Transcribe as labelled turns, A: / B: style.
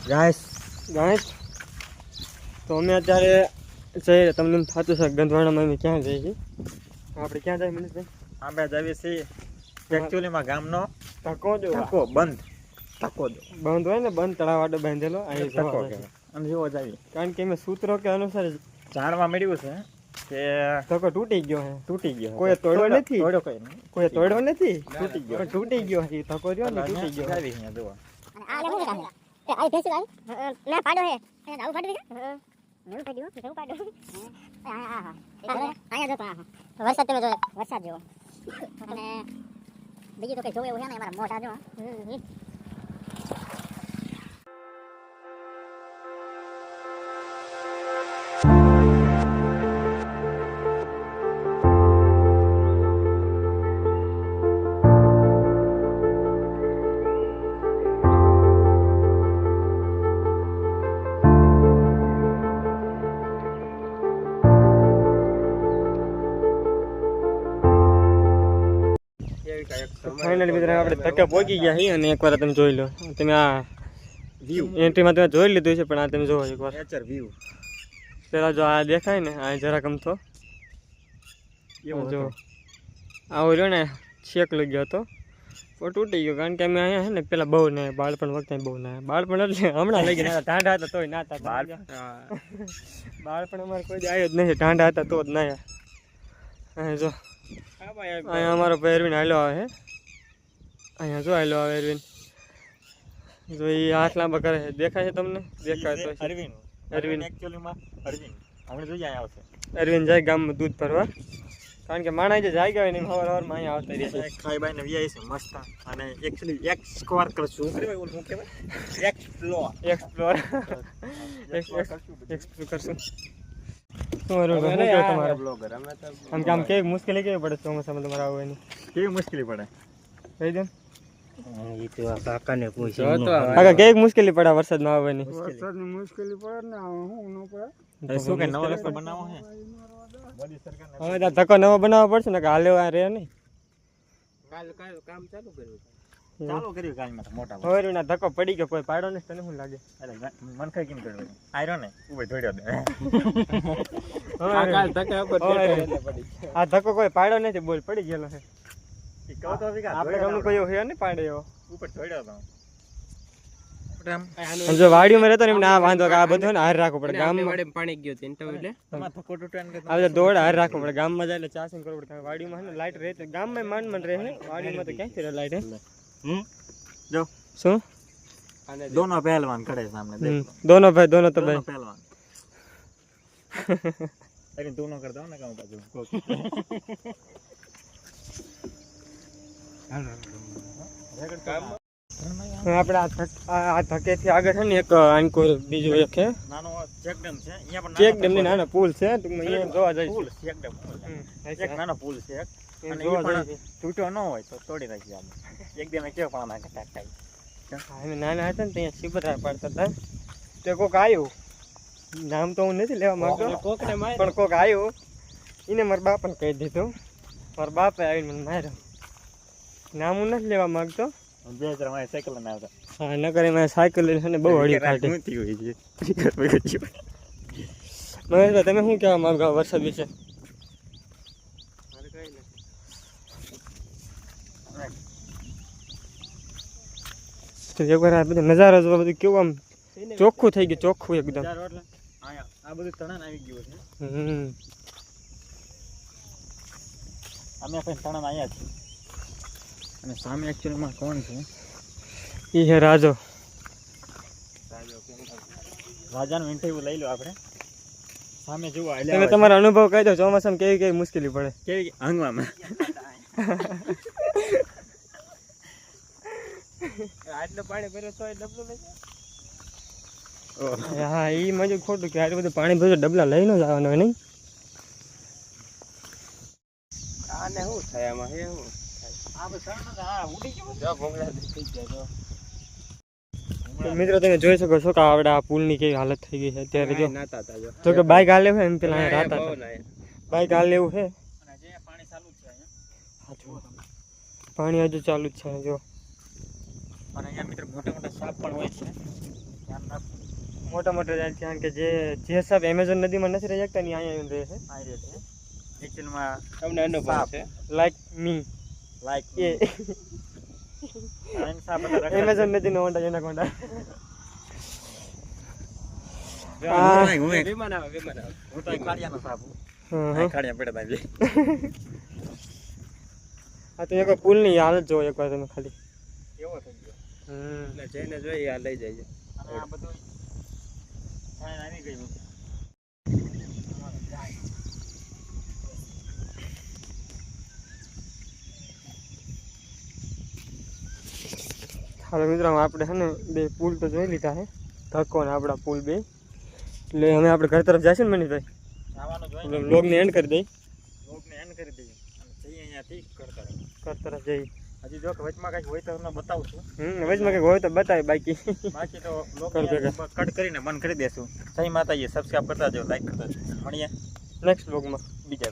A: Guys તો અમે અત્યારે જઈએ તમને થતું છે ગંધવાડામાં અમે ક્યાં જઈએ છીએ આપણે ક્યાં જાય મનીષભાઈ
B: અમે જઈએ છીએ એકચ્યુઅલીમાં ગામનો
A: ધક્કો જો
B: ધક્કો બંધ
A: બંધ હોય ને બંધ તળાવાડો બાંધેલો અહીં
B: ધક્કો
A: જવા
B: અને જેવો જઈએ
A: કારણ કે અમે સૂત્રો કે અનુસાર
B: જાણવા મળ્યું છે કે
A: ધક્કો તૂટી ગયો છે
B: તૂટી ગયો
A: કોઈ તોડ્યો નથી
B: તોડ્યો કોઈ નહીં
A: કોઈ તોડ્યો નથી
B: તૂટી ગયો
A: પણ તૂટી ગયો છે ધક્કો રહ્યો ને તૂટી ગયો
B: આવી અહીંયા જોવા
C: આ લે હું કામ એ આ ભેસી લાવ ના પાડો હે એને આવું પાડી દીધા નેવું પાડ્યું કેવું પાડ્યું આયા જો વરસાદ તમે જો વરસાદ જો અને બીજું તો કઈ જોવે એવું છે ને અમારા મોઢા જો
A: ફાઇનલી મિત્રો આપણે ધક્કે પહોંચી ગયા છીએ અને એકવાર તમે જોઈ લો તમે આ વ્યૂ એન્ટ્રીમાં તમે જોઈ લીધું છે પણ આ તમે જોવો એકવાર
B: નેચર વ્યૂ
A: પેલા જો આ દેખાય ને આ જરાક અમથો જો આવો રહ્યો ને છેક લઈ ગયો હતો પણ તૂટી ગયો કારણ કે અમે અહીંયા છે ને પેલા બહુ ને બાળપણ વખતે બહુ ના બાળપણ એટલે હમણાં લઈ ગયા ટાંડા હતા તોય નાતા બાળપણ અમારે કોઈ આવ્યો જ નહીં ટાંડા હતા તો જ નાયા જો અહીંયા અમારો ભાઈ એરવિન હાલ્યો આવે છે અહીંયા જો હાલ્યો આવે એરવિન જો એ હાથ લાંબા કરે છે દેખાય છે તમને દેખાય તો
B: અરવિંદ એકચ્યુઅલીમાં અરવિંદ હમણાં જોઈએ અહીંયા આવશે
A: એરવિન જાય ગામમાં દૂધ ભરવા કારણ કે માણસ જે જાય ગયા નહીં સવારમાં અહીંયા આવતા રહે છે
B: ખાઈ બાઈને વ્યાય છે મસ્ત અને એકચ્યુઅલી એક્સપ્લોર કરશું શું કહેવાય એક્સપ્લોર
A: કરશું આમ કેવી મુશ્કેલી કેવી પડે ચોમાસામાં તમારે આવવાની
B: કેવી મુશ્કેલી પડે
A: કહી દે
D: કાકાને
A: કાકા કેવી મુશ્કેલી પડે વરસાદમાં આવવાની
D: મુશ્કેલી પડે ને હું ન પડે
B: શું કે નવો રસ્તો બનાવો છે મોદી સરકાર
A: હવે તો ધક્કો નવો બનાવવો પડશે ને કે હાલે રહે નહીં
D: કામ ચાલુ કર્યું
B: ચાલુ કર્યું કાલમાં મોટા
A: હવે ના ધક્કો પડી ગયો કોઈ પાડો ને તને શું લાગે
B: અરે મન ખાઈ કેમ કર્યું આયરો ને ઉભો ધોડ્યો દે
A: આ ધક્કો કોઈ પાડ્યો નથી બોલ પડી ગયેલો છે
B: કહો તો
A: આપણે ગમનું કોઈ હોય ને પાડે એવો
B: ઉપર ધોડ્યો તો
A: જો વાડીમાં રહેતો ને એમને આ વાંધો કે આ બધું ને હાર રાખવું પડે ગામમાં
D: પાણી ગયો એટલે
A: આ બધા દોડ હાર રાખવું પડે ગામમાં જાય એટલે ચાર્જિંગ કરવું પડે વાડીમાં છે ને લાઈટ રહે ગામમાં માંડ રહે ને વાડીમાં તો ક્યાંથી રહે લાઈટ
B: જો
A: શું
B: दोनों पहलवान खड़े हैं सामने देखो
A: दोनों भाई दोनों तो भाई
B: पहलवान लेकिन दोनों करता हूं ना काम बाजू
A: આપણે આ ધકેથી આગળ છે ને એક આનકો બીજો એક છે
B: નાનો ચેક ડેમ છે અહીંયા પણ
A: ચેક ડેમ ની નાનો પુલ છે ટૂંકમાં અહીંયા જોવા જાય
B: પુલ ચેક ડેમ એક નાનો પુલ છે અને એ પણ તૂટ્યો ન હોય તો તોડી નાખી આપણે એક દિન કેવો પણ નાખે ટાકાઈ
A: અમે નાના હતા ને ત્યાં શિવરા પાડતા હતા તે કોક આવ્યું નામ તો હું નથી લેવા માંગતો પણ કોક આવ્યું એને મારા બાપાને કહી દીધું મારા બાપે આવીને મને માર્યો નામ હું નથી લેવા માંગતો
B: બે હજાર મારી સાયકલ લઈને આવતા
A: હા નકર એમાં સાયકલ લઈને ને બહુ હળી ફાટી
B: હોય છે
A: મહેશભાઈ તમે શું કહેવા માંગો વરસાદ વિશે એકવાર આ બધો નજારો જોવા બધું કેવું આમ ચોખ્ખું થઈ ગયું ચોખ્ખું એકદમ
B: આ બધું તણાન આવી ગયું છે અમે પણ તણાન આવ્યા છીએ અને સામે એકચ્યુઅલીમાં કોણ છે
A: એ છે રાજો
B: રાજાનો ઇન્ટરવ્યુ લઈ લો આપણે સામે જુઓ
A: તમે તમારો અનુભવ કહી દો ચોમાસામાં કેવી કેવી મુશ્કેલી પડે
B: કેવી હંગવામાં
D: આટલું પાણી ભર્યું તો ડબલું લઈ
A: હા એ મજુ ખોટું કે આટલું બધું પાણી ભર્યું ડબલા લઈને જ આવવાનું હોય નહીં
D: આને શું થાય આમાં હે શું
A: મિત્રો તમે જોઈ શકો છો કે આવડે આ પુલની કેવી હાલત થઈ ગઈ છે અત્યારે જો કે બાઇક હાલે છે એમ પેલા અહીંયા રાતા બાઇક હાલે એવું છે પાણી હજુ ચાલુ જ છે જો
B: અને અહીંયા મિત્ર મોટા મોટા સાપ પણ હોય છે ધ્યાન રાખવું.
A: મોટા મોટા જાય ત્યાં કે જે સાપ એમેઝોન નદીમાં નથી રહી શકતા ને અહીંયા આવીને રહે છે.
B: આ રહે છે એકચ્યુઅલમાં
D: તમને અનુભવ
B: સાપ.
D: છે
A: લાઈક મી
B: લાઈક
A: એ
B: સાપ બધા રખડે.
A: એમેઝોન નદીનો ઓંડા એના કોંડા.
B: જો
A: આ.
B: હું એક
D: વિમાન આવે
B: હું તો એક ખાડિયાનો સાપ હું.
A: હં,
B: આ
A: હં.
B: ખાડિયા પડ્યા તા બે.
A: આ તો એક પુલની હાલત જો એકવાર તમે ખાલી.
B: કેવો થઈ ગયો.
A: હમ.
D: એટલે જઈને જોઈએ આ લઈ જાય
B: અને આ બધું થાય આવી ગયું.
A: હાલો મિત્રો આપણે છે ને બે પુલ તો જોઈ લીધા છે, ધક્કો ને આપણા પુલ બે. એટલે હવે આપણે ઘર તરફ જઈશું ને મનીષભાઈ,
B: જવાનું જોઈએ
A: એટલે વ્લોગને એન્ડ કરી દઈ.
B: લોગને એન્ડ કરી દઈએ અને જઈએ અહીંયાથી કરતા રહે.
A: ઘર તરફ જઈ.
B: હજી જો કે વચમાં કંઈક હોય તો તમને બતાવું છું.
A: વચમાં કંઈક હોય તો બતાવે, બાકી
B: બાકી તો
A: કર ભેગા.
B: કટ કરીને બંધ કરી દેશું. જય માતાજી, સબસ્ક્રાઇબ કરતા જાઓ, લાઈક કરતા જાઓ. મળીએ
A: નેક્સ્ટ વ્લોગમાં.
B: બીજા